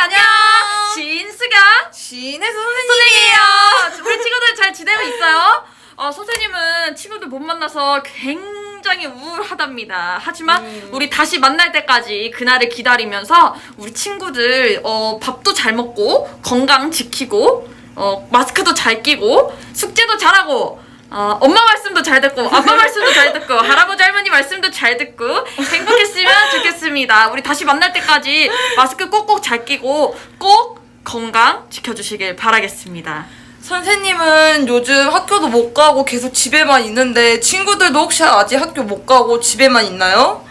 안녕. 신수경 신혜수 선생님이에요. 우리 친구들 잘 지내고 있어요? 선생님은 친구들 못 만나서 굉장히 우울하답니다. 하지만 우리 다시 만날 때까지 그날을 기다리면서 우리 친구들 밥도 잘 먹고 건강 지키고 마스크도 잘 끼고 숙제도 잘하고 엄마 말씀도 잘 듣고 아빠 말씀도 잘 듣고 할아버지 할머니 말씀도 잘 듣고 행복했으면 좋겠습니다. 우리 다시 만날 때까지 마스크 꼭꼭 잘 끼고 꼭 건강 지켜주시길 바라겠습니다. 선생님은 요즘 학교도 못 가고 계속 집에만 있는데 친구들도 혹시 아직 학교 못 가고 집에만 있나요?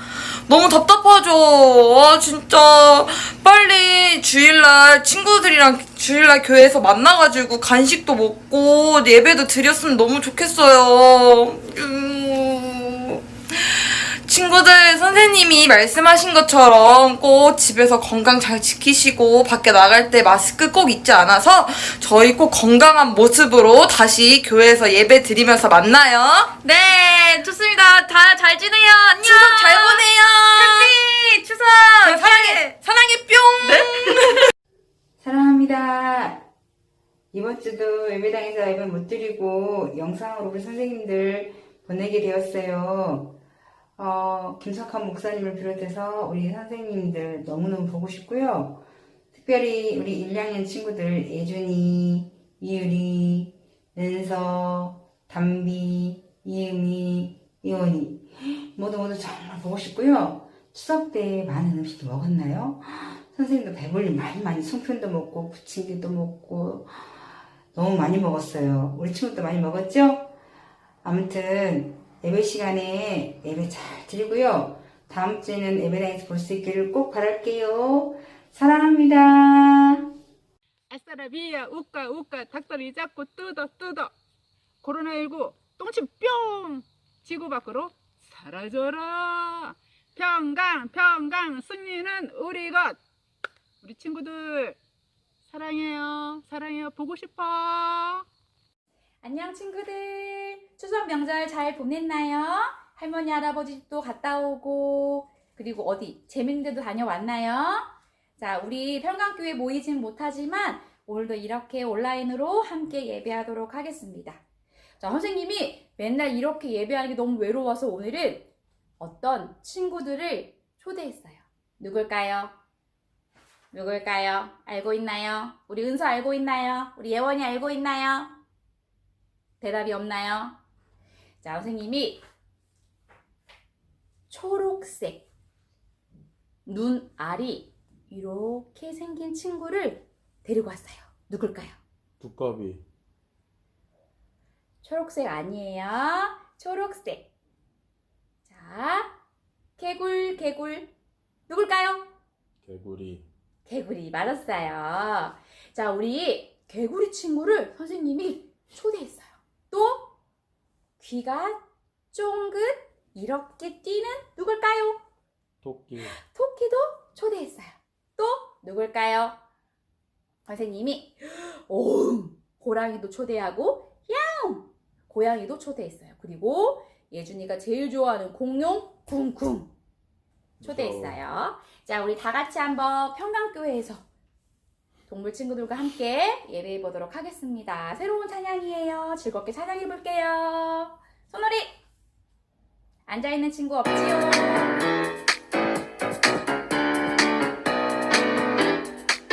너무 답답하죠. 진짜 빨리 주일날 친구들이랑 주일날 교회에서 만나가지고 간식도 먹고 예배도 드렸으면 너무 좋겠어요. 친구들, 선생님이 말씀하신 것처럼 꼭 집에서 건강 잘 지키시고 밖에 나갈 때 마스크 꼭 잊지 않아서 저희 꼭 건강한 모습으로 다시 교회에서 예배 드리면서 만나요. 네, 좋습니다. 다 잘 지내요. 안녕. 추석 잘 보내요. 해피 추석. 사랑해 뿅. 네? 사랑합니다. 이번 주도 예배당에서 예배 못 드리고 영상으로 우리 선생님들 보내게 되었어요. 김석환 목사님을 비롯해서 우리 선생님들 너무너무 보고 싶고요. 특별히 우리 1학년 친구들 예준이, 이유리, 은서, 담비, 이음이, 이원이 모두 정말 보고 싶고요. 추석 때 많은 음식도 먹었나요? 선생님도 배불리 많이 송편도 먹고 부침개도 먹고 너무 많이 먹었어요. 우리 친구도 많이 먹었죠? 아무튼 예배 시간에 예배 잘 드리고요. 다음 주에는 예배당에서 볼 수 있기를 꼭 바랄게요. 사랑합니다. 아싸라비야 우까 닭다리 잡고 뜯어 코로나19 똥침 뿅 지구 밖으로 사라져라. 평강 승리는 우리 것. 우리 친구들 사랑해요 보고 싶어. 안녕 친구들. 추석 명절 잘 보냈나요? 할머니 할아버지 집도 갔다 오고 그리고 어디 재밌는 데도 다녀왔나요? 자, 우리 평강교회 모이진 못하지만 오늘도 이렇게 온라인으로 함께 예배하도록 하겠습니다. 자, 선생님이 맨날 이렇게 예배하는 게 너무 외로워서 오늘은 어떤 친구들을 초대했어요. 누굴까요? 알고 있나요? 우리 은서 알고 있나요? 우리 예원이 알고 있나요? 대답이 없나요? 자, 선생님이 초록색 눈알이 이렇게 생긴 친구를 데리고 왔어요. 누굴까요? 두꺼비. 초록색 아니에요. 초록색. 자, 개굴. 누굴까요? 개구리 맞았어요. 자, 우리 개구리 친구를 선생님이 초대했어요. 또 귀가 쫑긋 이렇게 뛰는 누굴까요? 토끼도 초대했어요. 또 누굴까요? 선생님이 호랑이도 초대하고 야옹 고양이도 초대했어요. 그리고 예준이가 제일 좋아하는 공룡 쿵쿵 초대했어요. 자, 우리 다 같이 한번 평강교회에서 동물 친구들과 함께 예배해 보도록 하겠습니다. 새로운 찬양이에요. 즐겁게 찬양해 볼게요. 손놀이! 앉아있는 친구 없지요?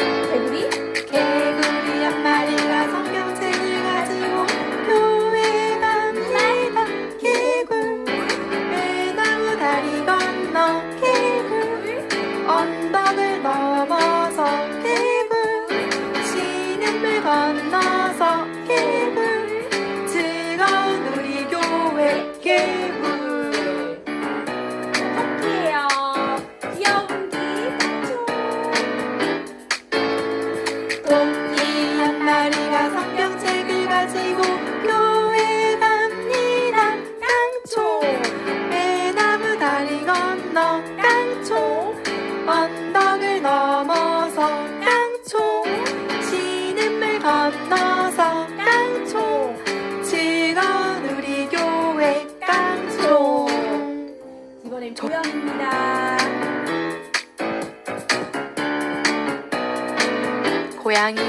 개구리 한 마리가 성경책을 가지고 교회 갑니다. 개굴 배나무 다리 건너 개굴 언덕을 넘어서 개굴 쉬는 물 건너서 개굴 즐거운 우리 교회 개굴 토끼예요. 고양이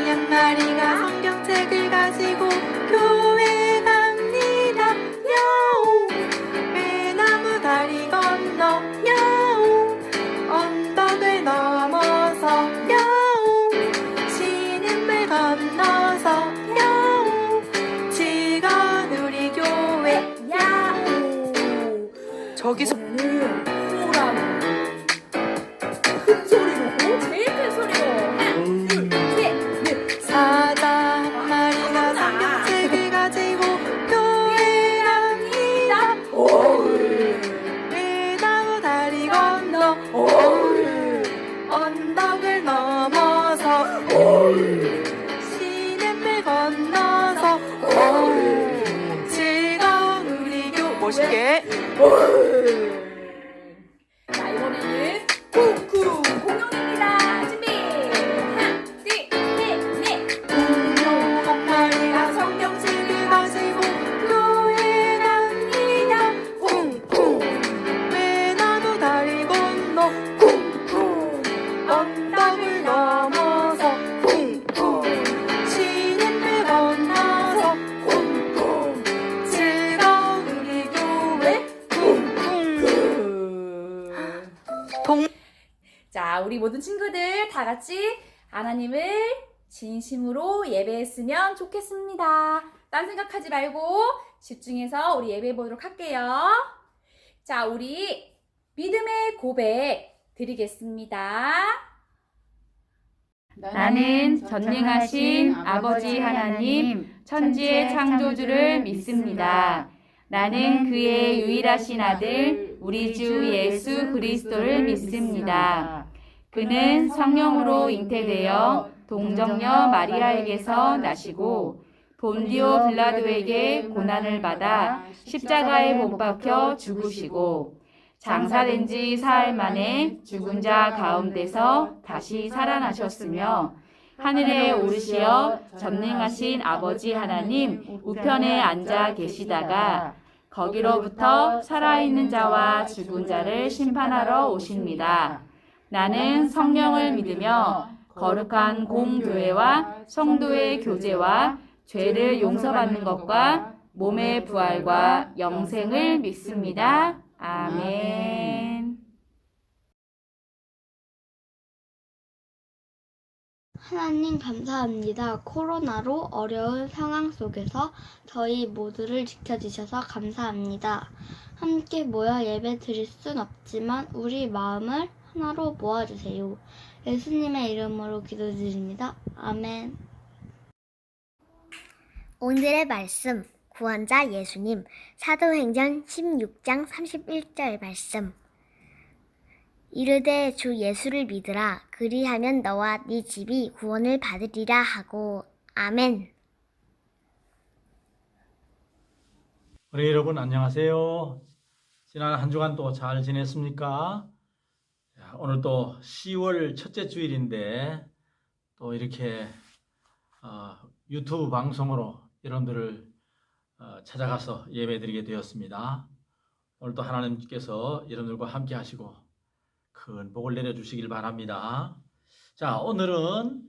한 마리가 성경책을 가지고 교회 갑니다. 야옹 외나무 다리 건너 야옹 언덕을 넘어서 야옹 시냇물 건너서 야옹 즐거운 우리 교회 야옹. 저기서 사자 한 마리가 성경책을 가지고 교회 갑니다. 외나무 다리 건너 언덕을 넘어서 시냇물 건너서 즐거운 우리 멋있게. 자, 이번에는 쿠쿠 공룡입니다. 준비. 하나, 둘, 셋, 넷. 공룡 한 마리가 성경책을 가지고 교회 갑니다. 쿵쿵 외나무 다리 건너 쿵쿵 언덕을 넘어서 쿵쿵 시냇물 건너서 쿵쿵 즐거운 우리 교회 쿵쿵. 자, 우리 모든 친구들 다 같이 하나님을 진심으로 예배했으면 좋겠습니다. 딴 생각하지 말고 집중해서 우리 예배해 보도록 할게요. 자, 우리 믿음의 고백 드리겠습니다. 나는 전능하신 아버지 하나님, 천지의 창조주를 믿습니다. 나는 그의 유일하신 아들, 우리 주 예수 그리스도를 믿습니다. 그는 성령으로 잉태되어 동정녀 마리아에게서 나시고 본디오 빌라도에게 고난을 받아 십자가에 못 박혀 죽으시고 장사된 지 사흘 만에 죽은 자 가운데서 다시 살아나셨으며 하늘에 오르시어 전능하신 아버지 하나님 우편에 앉아 계시다가 거기로부터 살아있는 자와 죽은 자를 심판하러 오십니다. 나는 성령을 믿으며 거룩한 공교회와 성도의 교제와 죄를 용서받는 것과 몸의 부활과 영생을 믿습니다. 아멘. 하나님 감사합니다. 코로나로 어려운 상황 속에서 저희 모두를 지켜주셔서 감사합니다. 함께 모여 예배 드릴 순 없지만 우리 마음을 하나로 모아주세요. 예수님의 이름으로 기도드립니다. 아멘. 오늘의 말씀, 구원자 예수님, 사도행전 16장 31절 말씀. 이르되 주 예수를 믿으라. 그리하면 너와 네 집이 구원을 받으리라 하고. 아멘. 우리 여러분 안녕하세요. 지난 한 주간 또 잘 지냈습니까? 오늘 또 10월 첫째 주일인데 또 이렇게 유튜브 방송으로 여러분들을 찾아가서 예배드리게 되었습니다. 오늘 또 하나님께서 여러분들과 함께 하시고 큰 복을 내려주시길 바랍니다. 자, 오늘은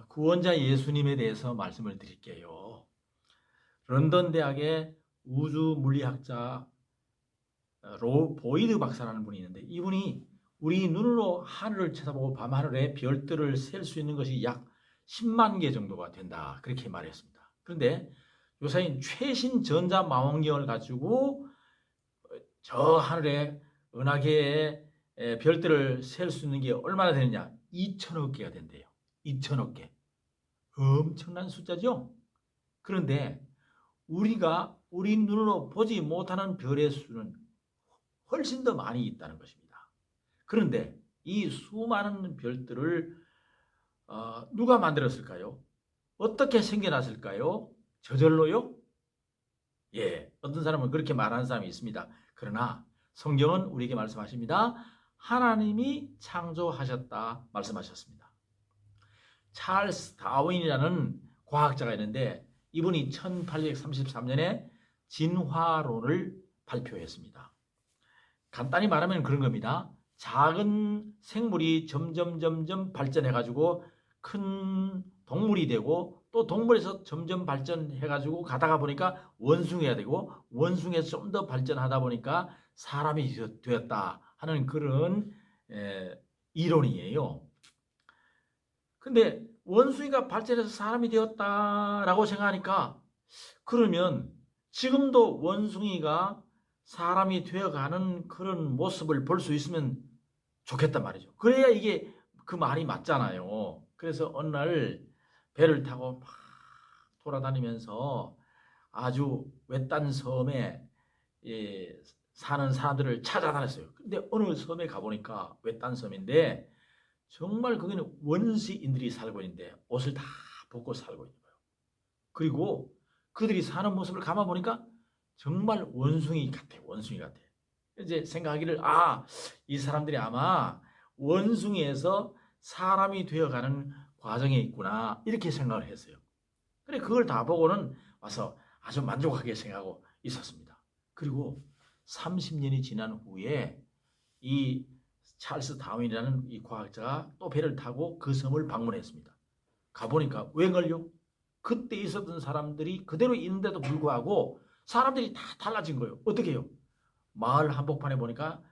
구원자 예수님에 대해서 말씀을 드릴게요. 런던 대학의 우주 물리학자 로 보이드 박사라는 분이 있는데 이분이 우리 눈으로 하늘을 쳐다보고 밤하늘에 별들을 셀 수 있는 것이 약 10만 개 정도가 된다. 그렇게 말했습니다. 그런데 요새 최신 전자망원경을 가지고 저 하늘에 은하계에 별들을 셀 수 있는 게 얼마나 되느냐? 2천억 개가 된대요. 2천억 개. 엄청난 숫자죠? 그런데 우리가 우리 눈으로 보지 못하는 별의 수는 훨씬 더 많이 있다는 것입니다. 그런데 이 수많은 별들을 누가 만들었을까요? 어떻게 생겨났을까요? 저절로요? 예, 어떤 사람은 그렇게 말하는 사람이 있습니다. 그러나 성경은 우리에게 말씀하십니다. 하나님이 창조하셨다 말씀하셨습니다. 찰스 다윈이라는 과학자가 있는데 이분이 1833년에 진화론을 발표했습니다. 간단히 말하면 그런 겁니다. 작은 생물이 점점 발전해가지고 큰 동물이 되고 또 동물에서 점점 발전해가지고 가다가 보니까 원숭이가 되고 원숭이에서 좀 더 발전하다 보니까 사람이 되었다 하는 그런 이론이에요. 근데 원숭이가 발전해서 사람이 되었다라고 생각하니까 그러면 지금도 원숭이가 사람이 되어가는 그런 모습을 볼 수 있으면 좋겠단 말이죠. 그래야 이게 그 말이 맞잖아요. 그래서 어느 날 배를 타고 막 돌아다니면서 아주 외딴 섬에 사는 사람들을 찾아다녔어요. 근데 어느 섬에 가보니까 외딴 섬인데 정말 거기는 원시인들이 살고 있는데 옷을 다 벗고 살고 있는 거예요. 그리고 그들이 사는 모습을 가만 보니까 정말 원숭이 같아. 원숭이 같아. 이제 생각하기를 이 사람들이 아마 원숭이에서 사람이 되어가는 과정에 있구나 이렇게 생각을 했어요. 그래 그걸 다 보고는 와서 아주 만족하게 생각하고 있었습니다. 그리고 30년이 지난 후에 이 찰스 다윈이라는 이 과학자가 또 배를 타고 그 섬을 방문했습니다. 가보니까 웬걸요? 그때 있었던 사람들이 그대로 있는데도 불구하고 사람들이 다 달라진 거예요. 어떻게 해요? 마을 한복판에 보니까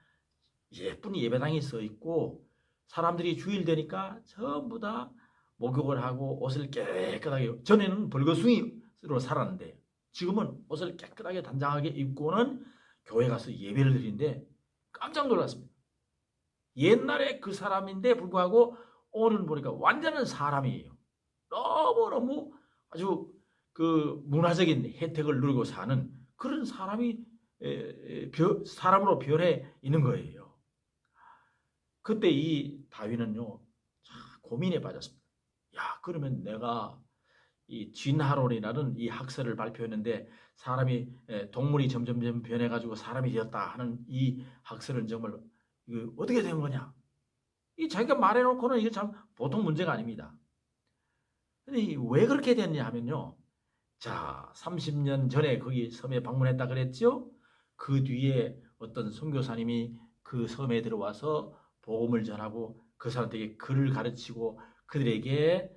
예쁜 예배당이 서 있고 사람들이 주일 되니까 전부 다 목욕을 하고 옷을 깨끗하게, 전에는 벌거숭이로 살았는데 지금은 옷을 깨끗하게 단장하게 입고는 교회 가서 예배를 드리는데 깜짝 놀랐습니다. 옛날에 그 사람인데 불구하고 오늘 보니까 완전한 사람이에요. 너무너무 아주 그 문화적인 혜택을 누리고 사는 그런 사람이 사람으로 변해 있는 거예요. 그때 이 다윈은요 고민에 빠졌습니다. 야, 그러면 내가 이 진하론이라는 이 학설을 발표했는데 사람이 동물이 점점 변해가지고 사람이 되었다 하는 이 학설은 정말 이거 어떻게 된 거냐? 이 자기가 말해놓고는 이게 참 보통 문제가 아닙니다. 근데 왜 그렇게 됐냐 하면요. 자, 30년 전에 거기 섬에 방문했다 그랬죠? 그 뒤에 어떤 선교사님이 그 섬에 들어와서 복음을 전하고 그 사람들에게 글을 가르치고 그들에게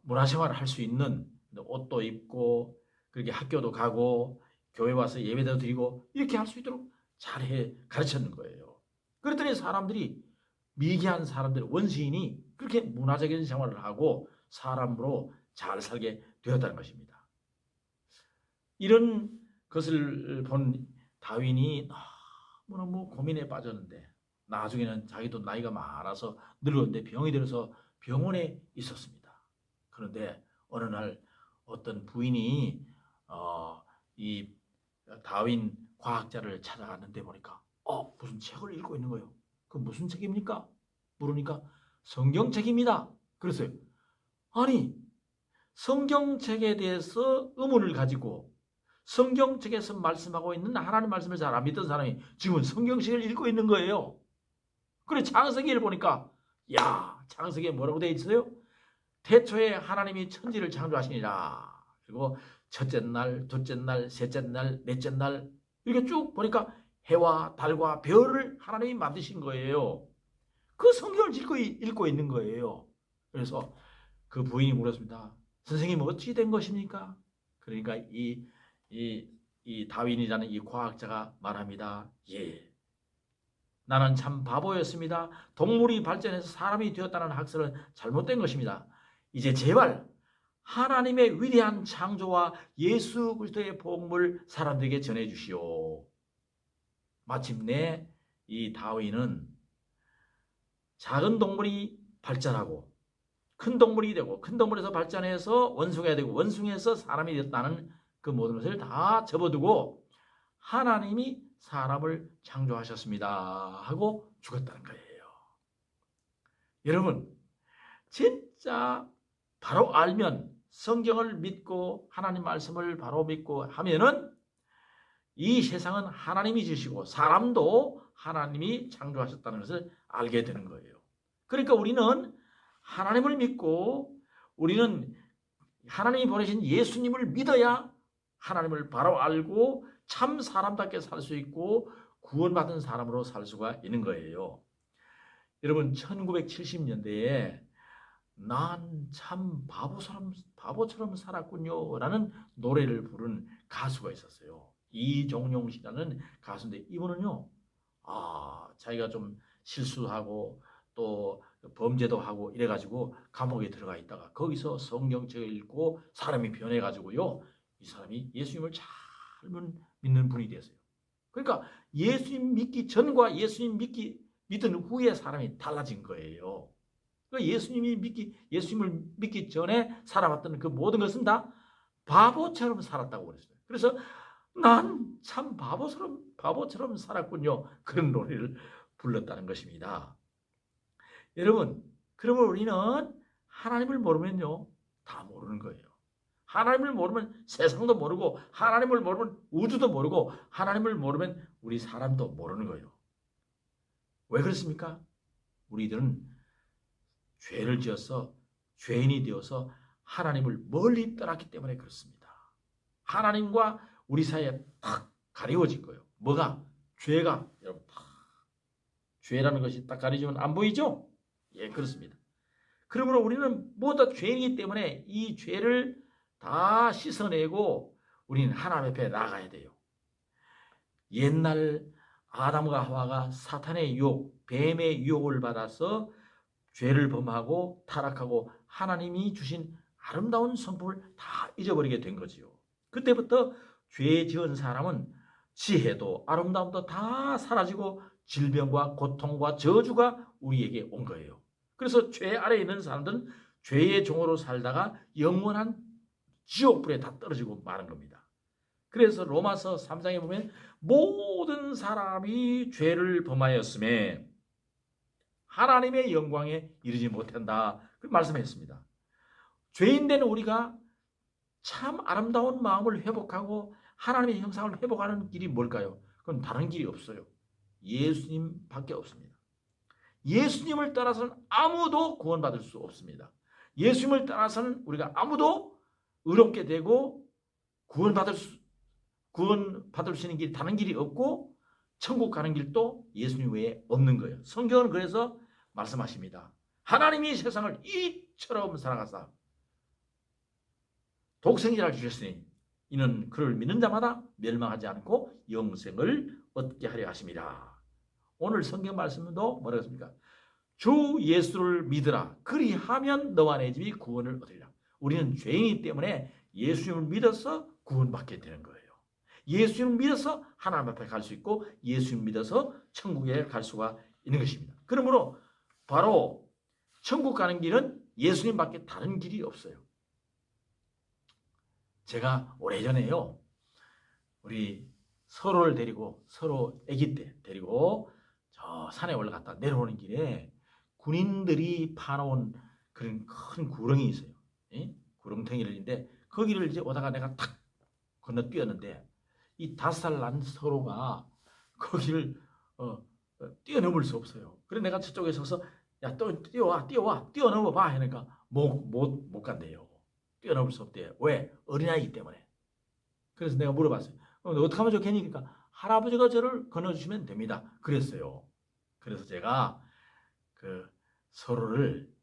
문화생활을 할 수 있는 옷도 입고 그렇게 학교도 가고 교회 와서 예배도 드리고 이렇게 할 수 있도록 잘해 가르쳤는 거예요. 그랬더니 사람들이 미개한 사람들 원시인이 그렇게 문화적인 생활을 하고 사람으로 잘 살게 되었다는 것입니다. 이런 것을 본 다윈이 너무너무 고민에 빠졌는데 나중에는 자기도 나이가 많아서 늙었는데 병이 들어서 병원에 있었습니다. 그런데 어느 날 어떤 부인이 이 다윈 과학자를 찾아갔는데 보니까 무슨 책을 읽고 있는 거예요. 그 무슨 책입니까? 물으니까 성경책입니다. 그랬어요. 아니 성경책에 대해서 의문을 가지고 성경책에서 말씀하고 있는 하나님 말씀을 잘 안 믿던 사람이 지금은 성경책을 읽고 있는 거예요. 그래 창세기를 보니까 창세기에 뭐라고 되어 있어요? 태초에 하나님이 천지를 창조하시니라. 그리고 첫째 날, 둘째 날, 셋째 날, 넷째 날 이렇게 쭉 보니까 해와 달과 별을 하나님이 만드신 거예요. 그 성경을 읽고 있는 거예요. 그래서 그 부인이 물었습니다. 선생님 어찌 된 것입니까? 그러니까 이 다윈이라는 이 과학자가 말합니다. 나는 참 바보였습니다. 동물이 발전해서 사람이 되었다는 학설은 잘못된 것입니다. 이제 제발 하나님의 위대한 창조와 예수 그리스도의 복음을 사람들에게 전해주시오. 마침내 이 다윈은 작은 동물이 발전하고 큰 동물이 되고 큰 동물에서 발전해서 원숭이가 되고 원숭이에서 사람이 되었다는 그 모든 것을 다 접어두고 하나님이 사람을 창조하셨습니다 하고 죽었다는 거예요. 여러분 진짜 바로 알면 성경을 믿고 하나님 말씀을 바로 믿고 하면은 이 세상은 하나님이 지으시고 사람도 하나님이 창조하셨다는 것을 알게 되는 거예요. 그러니까 우리는 하나님을 믿고 우리는 하나님이 보내신 예수님을 믿어야 하나님을 바로 알고 참 사람답게 살 수 있고 구원받은 사람으로 살 수가 있는 거예요. 여러분 1970년대에 난 참 바보처럼 살았군요 라는 노래를 부른 가수가 있었어요. 이종용 씨라는 가수인데 이분은요, 자기가 좀 실수하고 또 범죄도 하고 이래가지고 감옥에 들어가 있다가 거기서 성경책을 읽고 사람이 변해가지고요, 이 사람이 예수님을 잘 믿는 분이 됐어요. 그러니까 예수님 믿기 전과 예수님 믿은 후에 사람이 달라진 거예요. 그러니까 예수님을 믿기 전에 살아왔던 그 모든 것은 다 바보처럼 살았다고 그랬어요. 그래서 난 참 바보처럼 살았군요. 그런 노래를 불렀다는 것입니다. 여러분, 그러면 우리는 하나님을 모르면요, 다 모르는 거예요. 하나님을 모르면 세상도 모르고, 하나님을 모르면 우주도 모르고, 하나님을 모르면 우리 사람도 모르는 거예요. 왜 그렇습니까? 우리들은 죄를 지어서 죄인이 되어서 하나님을 멀리 떠났기 때문에 그렇습니다. 하나님과 우리 사이에 딱 가리워진 거예요. 뭐가? 죄가. 여러분, 죄라는 것이 딱 가려지면 안 보이죠? 예, 그렇습니다. 그러므로 우리는 모두 죄인이기 때문에 이 죄를 다 씻어내고 우리는 하나님 앞에 나가야 돼요. 옛날 아담과 하와가 사탄의 유혹, 뱀의 유혹을 받아서 죄를 범하고 타락하고 하나님이 주신 아름다운 성품을 다 잊어버리게 된 거지요. 그때부터 죄 지은 사람은 지혜도 아름다움도 다 사라지고 질병과 고통과 저주가 우리에게 온 거예요. 그래서 죄 아래에 있는 사람들은 죄의 종으로 살다가 영원한 지옥불에 다 떨어지고 마는 겁니다. 그래서 로마서 3장에 보면 모든 사람이 죄를 범하였음에 하나님의 영광에 이르지 못한다, 그 말씀했습니다. 죄인된 우리가 참 아름다운 마음을 회복하고 하나님의 형상을 회복하는 길이 뭘까요? 그건 다른 길이 없어요. 예수님밖에 없습니다. 예수님을 따라서는 아무도 구원받을 수 없습니다. 예수님을 따라서는 우리가 아무도 의롭게 되고 구원받을 수 있는 길이 다른 길이 없고 천국 가는 길도 예수님 외에 없는 거예요. 성경은 그래서 말씀하십니다. 하나님이 세상을 이처럼 사랑하사 독생자를 주셨으니 이는 그를 믿는 자마다 멸망하지 않고 영생을 얻게 하려 하심이라. 오늘 성경 말씀도 뭐라고 했습니까? 주 예수를 믿으라. 그리하면 너와 내 집이 구원을 얻으리라. 우리는 죄인이기 때문에 예수님을 믿어서 구원받게 되는 거예요. 예수님을 믿어서 하나님 앞에 갈 수 있고 예수님을 믿어서 천국에 갈 수가 있는 것입니다. 그러므로 바로 천국 가는 길은 예수님밖에 다른 길이 없어요. 제가 오래전에요, 우리 서로 아기 때 데리고 저 산에 올라갔다 내려오는 길에 군인들이 파놓은 그런 큰 구렁이 있어요. 구렁텅이인데 거기를 이제 오다가 내가 탁 건너뛰었는데 이 5살 난 서로가 거기를 뛰어넘을 수 없어요. 그래서 내가 저쪽에 서서 야, 또 뛰어넘어 봐 하니까 못 간대요. 뛰어넘을 수 없대요. 왜? 어린아이기 때문에. 그래서 내가 물어봤어요. 어떻게 하면 좋겠니? 그러니까 할아버지가 저를 건너주시면 됩니다. 그랬어요. 그래서 제가 그 서로를,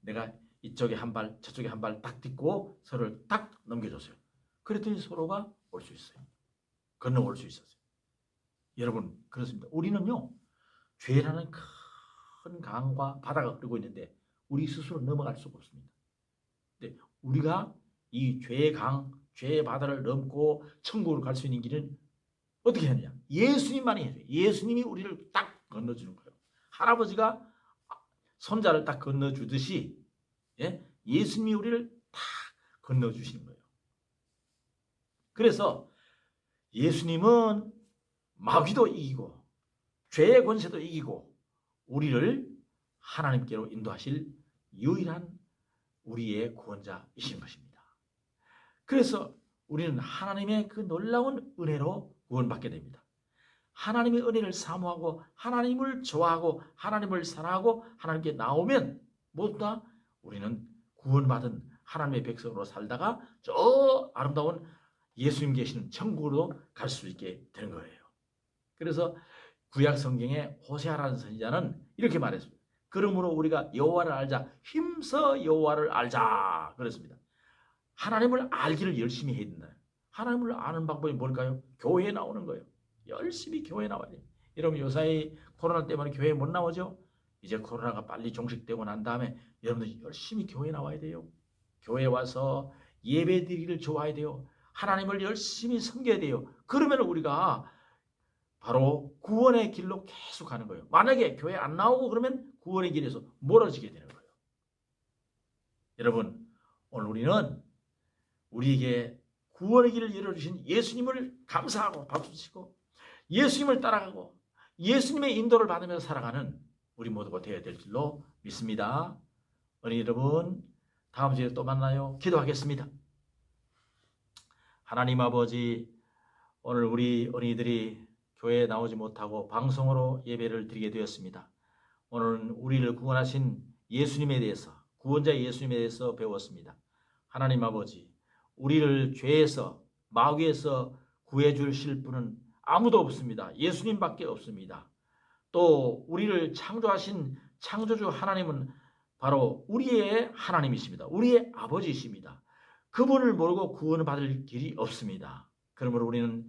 내가 이쪽에 한 발 저쪽에 한 발 딱 딛고 서로를 딱 넘겨줬어요. 그랬더니 서로가 올 수 있어요. 건너올 수 있었어요. 여러분, 그렇습니다. 우리는요, 죄라는 큰 강과 바다가 흐르고 있는데 우리 스스로 넘어갈 수가 없습니다. 근데 우리가 이 죄의 강, 죄의 바다를 넘고 천국으로 갈 수 있는 길은 어떻게 하느냐? 예수님만이 해줘요. 예수님이 우리를 딱 건너주는 거예요. 할아버지가 손자를 딱 건너주듯이 예수님이 우리를 딱 건너주시는 거예요. 그래서 예수님은 마귀도 이기고 죄의 권세도 이기고 우리를 하나님께로 인도하실 유일한 우리의 구원자이신 것입니다. 그래서 우리는 하나님의 그 놀라운 은혜로 구원받게 됩니다. 하나님의 은혜를 사모하고 하나님을 좋아하고 하나님을 사랑하고 하나님께 나오면 모두 다 우리는 구원받은 하나님의 백성으로 살다가 저 아름다운 예수님 계시는 천국으로 갈 수 있게 되는 거예요. 그래서 구약 성경에 호세아라는 선지자는 이렇게 말했습니다. 그러므로 우리가 여호와를 알자. 힘써 여호와를 알자. 그렇습니다. 하나님을 알기를 열심히 해야 된다. 하나님을 아는 방법이 뭘까요? 교회에 나오는 거예요. 열심히 교회에 나와야 돼요. 여러분 요사이 코로나 때문에 교회에 못 나오죠? 이제 코로나가 빨리 종식되고 난 다음에 여러분들 열심히 교회에 나와야 돼요. 교회에 와서 예배 드리기를 좋아해야 돼요. 하나님을 열심히 섬겨야 돼요. 그러면 우리가 바로 구원의 길로 계속 가는 거예요. 만약에 교회 안 나오고 그러면 구원의 길에서 멀어지게 되는 거예요. 여러분 오늘 우리는 우리에게 구원의 길을 열어주신 예수님을 감사하고 박수 치고 예수님을 따라가고 예수님의 인도를 받으면서 살아가는 우리 모두가 되어야 될 줄로 믿습니다. 어린이 여러분 다음 주에 또 만나요. 기도하겠습니다. 하나님 아버지 오늘 우리 어린이들이 교회에 나오지 못하고 방송으로 예배를 드리게 되었습니다. 오늘은 우리를 구원하신 예수님에 대해서 구원자 예수님에 대해서 배웠습니다. 하나님 아버지 우리를 죄에서 마귀에서 구해주실 분은 아무도 없습니다. 예수님밖에 없습니다. 또 우리를 창조하신 창조주 하나님은 바로 우리의 하나님이십니다. 우리의 아버지이십니다. 그분을 모르고 구원을 받을 길이 없습니다. 그러므로 우리는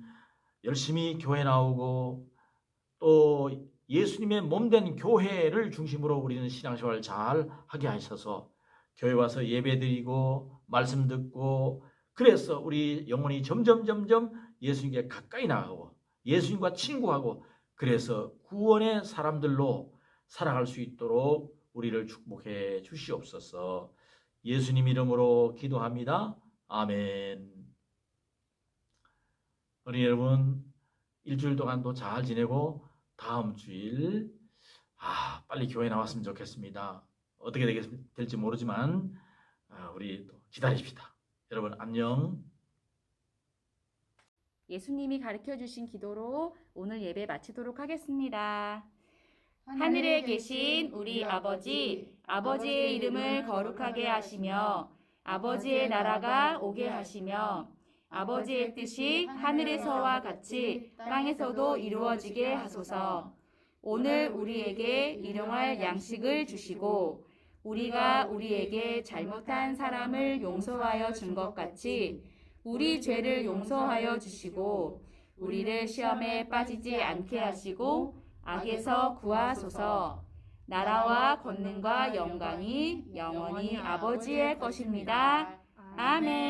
열심히 교회 나오고 또 예수님의 몸된 교회를 중심으로 우리는 신앙생활을 잘 하게 하셔서 교회 와서 예배 드리고 말씀 듣고 그래서 우리 영혼이 점점 예수님께 가까이 나가고 예수님과 친구하고 그래서 구원의 사람들로 살아갈 수 있도록 우리를 축복해 주시옵소서. 예수님 이름으로 기도합니다. 아멘. 어린이 여러분 일주일 동안도 잘 지내고 다음 주일 빨리 교회 나왔으면 좋겠습니다. 어떻게 될지 모르지만 우리 또 기다립시다. 여러분 안녕. 예수님이 가르쳐 주신 기도로 오늘 예배 마치도록 하겠습니다. 하늘에 계신 우리 아버지, 아버지의 이름을 거룩하게 하시며 아버지의 나라가 오게 하시며 아버지의 뜻이 하늘에서와 같이 땅에서도 이루어지게 하소서. 오늘 우리에게 일용할 양식을 주시고 우리가 우리에게 잘못한 사람을 용서하여 준 것 같이 우리 죄를 용서하여 주시고 우리를 시험에 빠지지 않게 하시고 악에서 구하소서. 나라와 권능과 영광이 영원히 아버지의 것입니다. 아멘.